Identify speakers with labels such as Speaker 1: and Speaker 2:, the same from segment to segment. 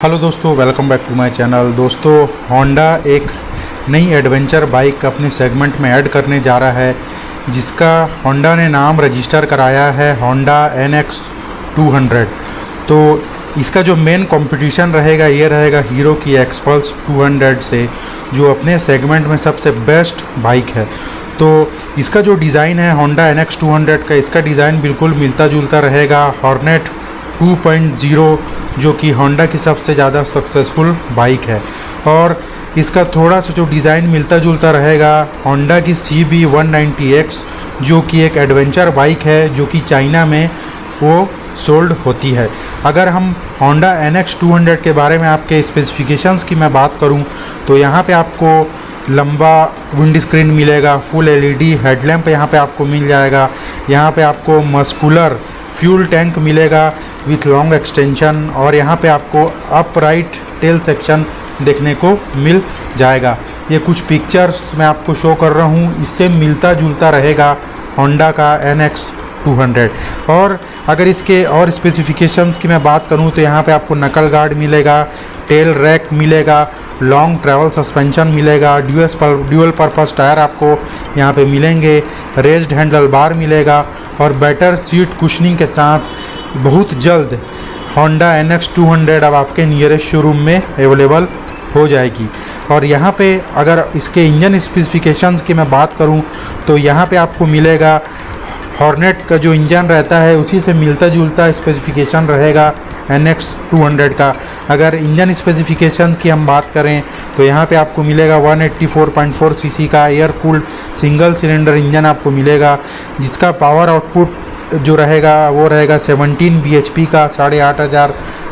Speaker 1: Hello दोस्तों, welcome back to my channel. दोस्तों, Honda एक नई एडवेंचर बाइक अपने सेगमेंट में ऐड करने जा रहा है, जिसका होंडा ने नाम रजिस्टर कराया है होंडा NX 200। तो इसका जो मेन कंपटीशन रहेगा ये रहेगा हीरो की एक्सपल्स 200 से, जो अपने सेगमेंट में सबसे बेस्ट बाइक है। तो इसका जो डिज़ाइन है होंडा NX 200 का, इसका डिज़ाइन बिल्कुल मिलता जुलता रहेगा हॉर्नेट 2.0, जो कि होंडा की सबसे ज़्यादा सक्सेसफुल बाइक है। और इसका थोड़ा सा जो डिज़ाइन मिलता जुलता रहेगा होंडा की CB190X, जो कि एक एडवेंचर बाइक है जो कि चाइना में वो सोल्ड होती है। अगर हम होंडा NX 200 के बारे में आपके स्पेसिफिकेशंस की मैं बात करूं, तो यहाँ पे आपको लंबा विंड स्क्रीन मिलेगा, फुल LED हेडलैम्प यहाँ पे आपको मिल जाएगा। यहाँ पे आपको मस्कुलर फ्यूल टैंक मिलेगा विथ लॉन्ग एक्सटेंशन, और यहाँ पे आपको अपराइट टेल सेक्शन देखने को मिल जाएगा। ये कुछ पिक्चर्स मैं आपको शो कर रहा हूँ, इससे मिलता जुलता रहेगा होंडा का NX 200। और अगर इसके और स्पेसिफिकेशंस की मैं बात करूँ, तो यहाँ पे आपको नकल गार्ड मिलेगा, टेल रैक मिलेगा, लॉन्ग ट्रैवल सस्पेंशन मिलेगा, ड्यूअल पर्पस टायर आपको यहाँ पे मिलेंगे, रेज्ड हैंडल बार मिलेगा, और बेटर सीट कुशनिंग के साथ बहुत जल्द होंडा NX 200 अब आपके नियरेस्ट शोरूम में अवेलेबल हो जाएगी। और यहाँ पे अगर इसके इंजन स्पेसिफिकेशंस की मैं बात करूँ, तो यहाँ पे आपको मिलेगा हॉर्नेट का जो इंजन रहता है उसी से मिलता जुलता स्पेसिफिकेशन रहेगा NX 200 का। अगर इंजन स्पेसिफिकेशंस की हम बात करें, तो यहाँ पे आपको मिलेगा 184.4 सीसी का air cooled single cylinder engine आपको मिलेगा, जिसका पावर आउटपुट जो रहेगा वो रहेगा 17 bhp का 8500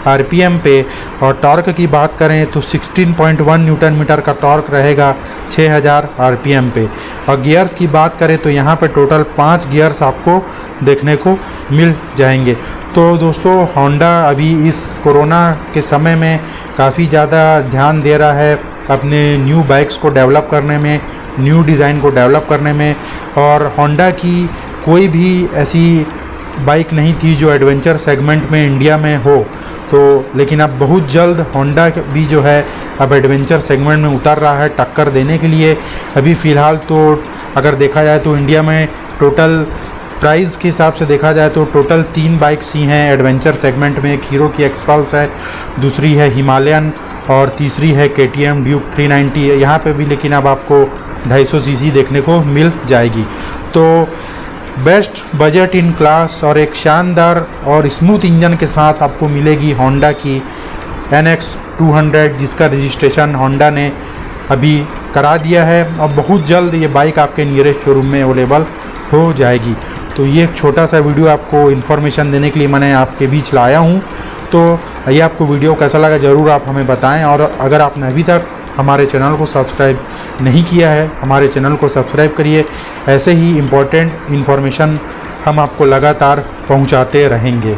Speaker 1: RPM पे। और टॉर्क की बात करें तो 16.1 न्यूटन मीटर का टॉर्क रहेगा 6000 RPM पे। और गियर्स की बात करें तो यहाँ पे टोटल 5 गियर्स आपको देखने को मिल जाएंगे। तो दोस्तों, होंडा अभी इस कोरोना के समय में काफ़ी ज़्यादा ध्यान दे रहा है अपने न्यू बाइक्स को डेवलप करने में, न्यू डिज़ाइन को डेवलप करने में। और होंडा की कोई भी ऐसी बाइक नहीं थी जो एडवेंचर सेगमेंट में इंडिया में हो, तो लेकिन अब बहुत जल्द होंडा भी जो है अब एडवेंचर सेगमेंट में उतर रहा है टक्कर देने के लिए। अभी फ़िलहाल तो अगर देखा जाए तो इंडिया में टोटल प्राइस के हिसाब से देखा जाए तो टोटल 3 बाइक्स ही हैं एडवेंचर सेगमेंट में। एक हीरो की एक्सपल्स है, दूसरी है हिमालयन, और तीसरी है KTM ड्यूक 390 यहाँ पे भी, लेकिन अब आपको 250 सीसी देखने को मिल जाएगी। तो बेस्ट बजट इन क्लास और एक शानदार और स्मूथ इंजन के साथ आपको मिलेगी होंडा की NX 200, जिसका रजिस्ट्रेशन होंडा ने अभी करा दिया है। और बहुत जल्द ये बाइक आपके नियरेस्ट शोरूम में अवेलेबल हो जाएगी। तो ये एक छोटा सा वीडियो आपको इन्फॉर्मेशन देने के लिए मैंने आपके बीच लाया हूँ। तो ये आपको वीडियो कैसा लगा ज़रूर आप हमें बताएं। और अगर आपने अभी तक हमारे चैनल को सब्सक्राइब नहीं किया है, हमारे चैनल को सब्सक्राइब करिए। ऐसे ही इम्पोर्टेंट इन्फॉर्मेशन हम आपको लगातार पहुंचाते रहेंगे।